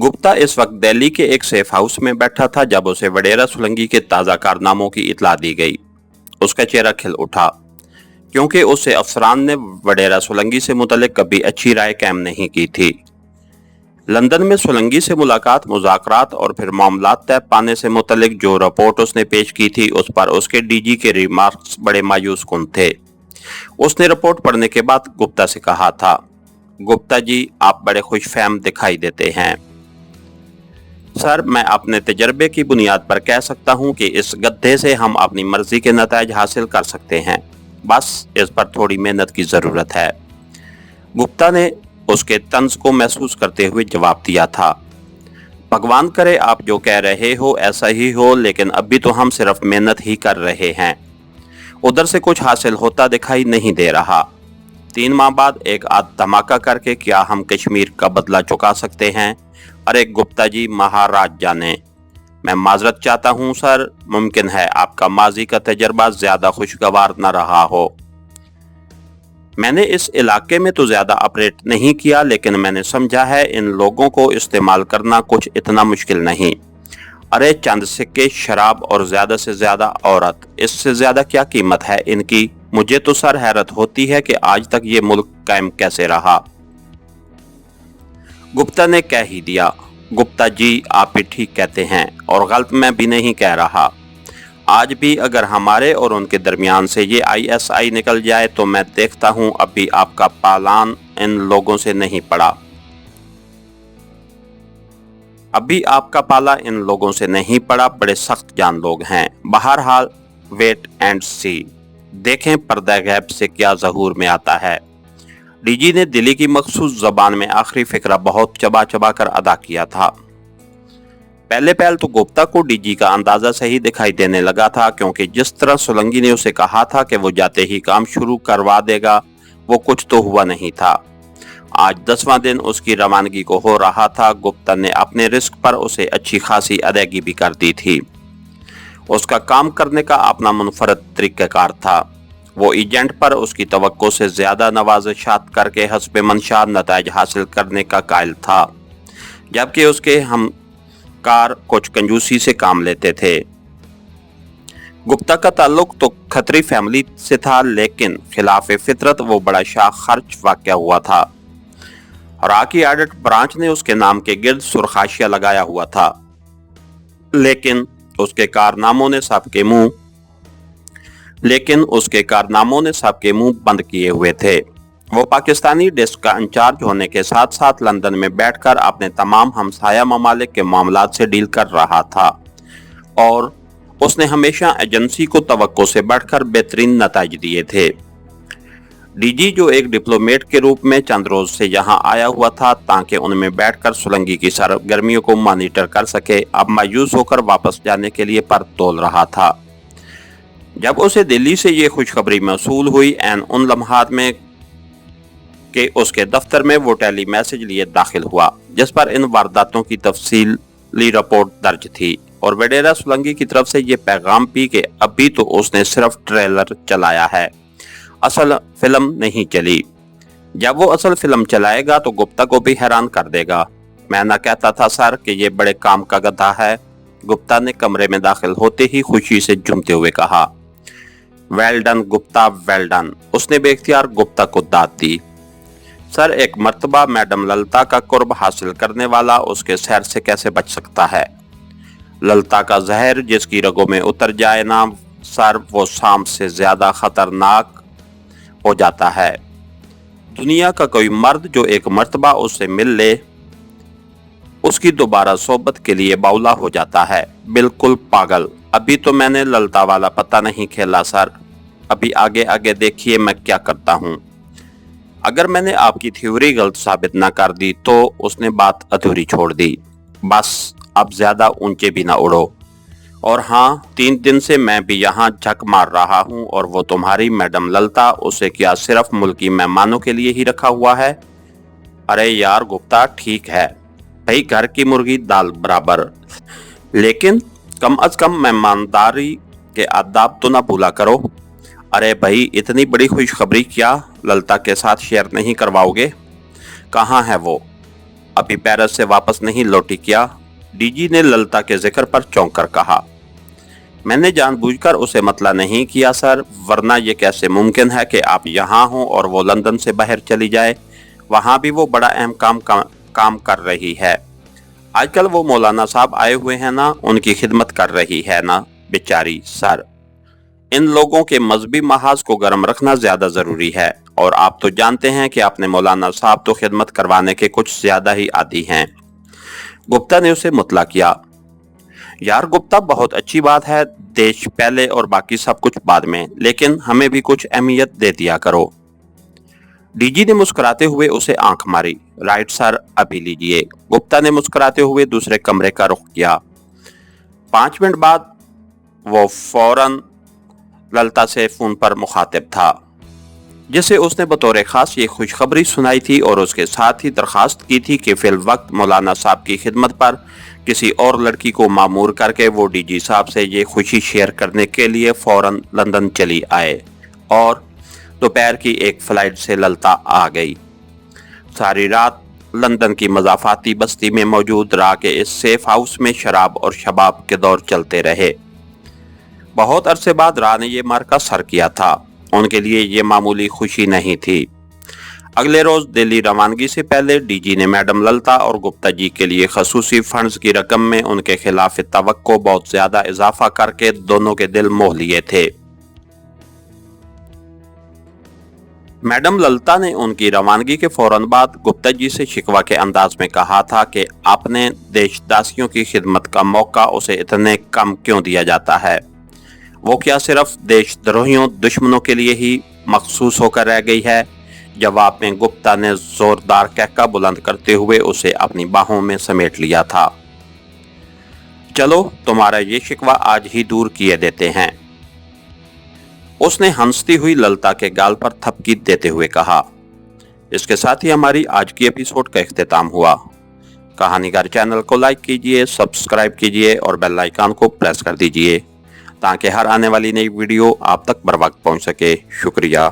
गुप्ता इस वक्त दिल्ली के एक सेफ हाउस में बैठा था जब उसे वडेरा सोलंकी के ताजा कारनामों की इत्तला दी गई। उसका चेहरा खिल उठा क्योंकि उससे अफसरान ने वडेरा सोलंकी से मुतल्लिक कभी अच्छी राय कायम नहीं की थी। लंदन में सोलंकी से मुलाकात, मुज़ाकरात और फिर मामलात तय पाने से मुतल्लिक जो रिपोर्ट उसने पेश की थी उस पर उसके डीजी के रिमार्क्स बड़े मायूस कुन थे। उसने रिपोर्ट पढ़ने के बाद गुप्ता से कहा था, गुप्ता जी, आप बड़े खुशफहम दिखाई देते हैं। सर, मैं अपने तजर्बे की बुनियाद पर कह सकता हूं कि इस गड्ढे से हम अपनी मर्जी के नताइज हासिल कर सकते हैं, बस इस पर थोड़ी मेहनत की जरूरत है। गुप्ता ने उसके तंज को महसूस करते हुए जवाब दिया था, भगवान करे आप जो कह रहे हो ऐसा ही हो, लेकिन अभी तो हम सिर्फ मेहनत ही कर रहे हैं। उधर से कुछ हासिल होता दिखाई नहीं दे रहा। 3 माह बाद एक आध धमाका करके क्या हम कश्मीर का बदला चुका सकते हैं? अरे गुप्ता जी, महाराज जाने। मैं माजरत चाहता हूं सर, मुमकिन है आपका माजी का तजर्बा ज्यादा खुशगवार न रहा हो। मैंने इस इलाके में तो ज्यादा ऑपरेट नहीं किया, लेकिन मैंने समझा है इन लोगों को इस्तेमाल करना कुछ इतना मुश्किल नहीं। अरे चंद सिक्के, शराब और ज्यादा से ज्यादा औरत, इससे ज्यादा क्या कीमत है इनकी? मुझे तो सर हैरत होती है कि आज तक ये मुल्क कायम कैसे रहा। गुप्ता ने कह ही दिया, गुप्ता जी आप भी ठीक कहते हैं और गलत मैं भी नहीं कह रहा। आज भी अगर हमारे और उनके दरमियान से ये ISI निकल जाए तो मैं देखता हूं अभी आपका पालान इन लोगों से नहीं पड़ा। अभी आपका पाला इन लोगों से नहीं पड़ा, बड़े सख्त जान लोग हैं। बहरहाल वेट एंड सी, देखें पर्दा गैब से क्या ज़हूर में आता है। डीजी ने दिल्ली की मखसूस जबान में आखिरी फिक्रा बहुत चबा चबा कर अदा किया था। पहले पहल तो गुप्ता को डीजी का अंदाजा सही दिखाई देने लगा था, क्योंकि जिस तरह सोलंकी ने उसे कहा था कि वो जाते ही काम शुरू करवा देगा, वो कुछ तो हुआ नहीं था। आज 10वां दिन उसकी रवानगी को हो रहा था। गुप्ता ने अपने रिस्क पर उसे अच्छी खासी अदायगी भी कर दी थी। उसका काम करने का अपना मुनफरद तरीक़ाकार था। वो एजेंट पर उसकी तवक्को से ज्यादा नवाज़िशात करके हस्बे मंशा नताइज हासिल करने का कायल था, जबकि उसके हमकार कुछ कंजूसी से काम लेते थे। गुप्ता का ताल्लुक तो खत्री फैमिली से था, लेकिन खिलाफ फितरत वो बड़ा शाह खर्च वाक़या हुआ था। राकी ऑडिट ब्रांच ने उसके नाम के गिर्द सुरखाशिया लगाया हुआ था, लेकिन उसके कारनामों ने सबके मुंह बंद किए हुए थे। वो पाकिस्तानी डेस्क का इंचार्ज होने के साथ साथ लंदन में बैठकर अपने तमाम हमसाया ममालिक के मामलात से डील कर रहा था, और उसने हमेशा एजेंसी को तवक्को से बढ़कर बेहतरीन नताइज दिए थे। डीजी जो एक डिप्लोमेट के रूप में चंद रोज से यहाँ आया हुआ था ताकि उनमें बैठकर सोलंकी की सरगर्मियों को मॉनिटर कर सके, अब मायूस होकर वापस जाने के लिए पर तोल रहा था। जब उसे दिल्ली से ये खुशखबरी मौसूल हुई, ऐन उन लम्हात में कि उसके दफ्तर में वो टेली मैसेज लिए दाखिल हुआ जिस पर इन वारदातों की तफसीली रिपोर्ट दर्ज थी, और वडेरा सोलंकी की तरफ से ये पैगाम भी कि अभी तो उसने सिर्फ ट्रेलर चलाया है, असल फिल्म नहीं चली। जब वो असल फिल्म चलाएगा तो गुप्ता को भी हैरान कर देगा। मैं ना कहता था सर कि ये बड़े काम का गधा है। गुप्ता ने कमरे में दाखिल होते ही खुशी से झूमते हुए कहा, well done Gupta, well done. उसने बेख्तियार गुप्ता को दाद दी। सर, एक मर्तबा मैडम ललिता का कुर्ब हासिल करने वाला उसके शहर से कैसे बच सकता है? ललिता का जहर जिसकी रगों में उतर जाए ना सर, वो सांप से ज्यादा खतरनाक हो जाता है। दुनिया का कोई मर्द जो एक मर्तबा उससे मिल ले, उसकी दोबारा सोबत के लिए बाउला हो जाता है, बिल्कुल पागल। अभी तो मैंने ललिता वाला पता नहीं खेला सर, अभी आगे आगे देखिए मैं क्या करता हूँ। अगर मैंने आपकी थ्योरी गलत साबित ना कर दी तो उसने बात अधूरी छोड़ दी। बस अब ज्यादा ऊंचे भी ना उड़ो। और हाँ, 3 दिन से मैं भी यहाँ झक मार रहा हूँ, और वो तुम्हारी मैडम ललिता, उसे क्या सिर्फ मुल्की मेहमानों के लिए ही रखा हुआ है? अरे यार गुप्ता, ठीक है भाई, घर की मुर्गी दाल बराबर, लेकिन कम अज कम मेहमानदारी के आदाब तो ना भूला करो। अरे भाई, इतनी बड़ी खुशखबरी क्या ललिता के साथ शेयर नहीं करवाओगे? कहाँ है वो? अभी पेरिस से वापस नहीं लौटी क्या? डीजी ने ललिता के जिक्र पर चौंक कर कहा। मैंने जानबूझकर उसे मतला नहीं किया सर, वरना ये कैसे मुमकिन है कि आप यहाँ हों और वो लंदन से बाहर चली जाए। वहाँ भी वो बड़ा अहम काम कर रही है। आजकल वो मौलाना साहब आए हुए हैं ना, उनकी खिदमत कर रही है ना बेचारी। सर, इन लोगों के मजहबी महाज को गर्म रखना ज्यादा जरूरी है, और आप तो जानते हैं कि आपने मौलाना साहब तो खिदमत करवाने के कुछ ज्यादा ही आदी हैं। गुप्ता ने उसे मुतला किया। यार गुप्ता, बहुत अच्छी बात है, देश पहले और बाकी सब कुछ बाद में, लेकिन हमें भी कुछ अहमियत दे दिया करो। डीजी ने मुस्कुराते हुए उसे आंख मारी। राइट सर, अभी लीजिए। गुप्ता ने मुस्कुराते हुए दूसरे कमरे का रुख किया। 5 मिनट बाद वो फौरन ललिता से फोन पर मुखातिब था, जिसे उसने बतौर खास ये खुशखबरी सुनाई थी और उसके साथ ही दरखास्त की थी कि फिल वक्त मौलाना साहब की खिदमत पर किसी और लड़की को मामूर करके वो डीजी साहब से ये खुशी शेयर करने के लिए फौरन लंदन चली आए। और दोपहर की एक फ्लाइट से ललिता आ गई। सारी रात लंदन की मजाफाती बस्ती में मौजूद रहा के इस सेफ हाउस में शराब और शबाब के दौर चलते रहे। बहुत अरसे बाद राह ने ये मार्का सर किया था। उनके लिए ये मामूली खुशी नहीं थी। अगले रोज दिल्ली रवानगी से पहले डीजी ने मैडम ललिता और गुप्ता जी के लिए खसूसी फंड्स की रकम में उनके खिलाफ तवक्को बहुत ज्यादा इजाफा करके दोनों के दिल मोह लिए थे। मैडम ललिता ने उनकी रवानगी के फौरन बाद गुप्ता जी से शिकवा के अंदाज में कहा था कि आपने देशदासियों की खिदमत का मौका उसे इतने कम क्यों दिया जाता है? वो क्या सिर्फ देशद्रोहियों दुश्मनों के लिए ही मखसूस होकर रह गई है? जवाब में गुप्ता ने जोरदार कहका बुलंद करते हुए उसे अपनी बाहों में समेट लिया था। चलो, तुम्हारा ये शिकवा आज ही दूर किए देते हैं। उसने हंसती हुई ललिता के गाल पर थपकी देते हुए कहा। इसके साथ ही हमारी आज की एपिसोड का इख्तिताम हुआ। कहानीकार चैनल को लाइक कीजिए, सब्सक्राइब कीजिए और बेल आइकन को प्रेस कर दीजिए ताकि हर आने वाली नई वीडियो आप तक बर वक्त पहुंच सके। शुक्रिया।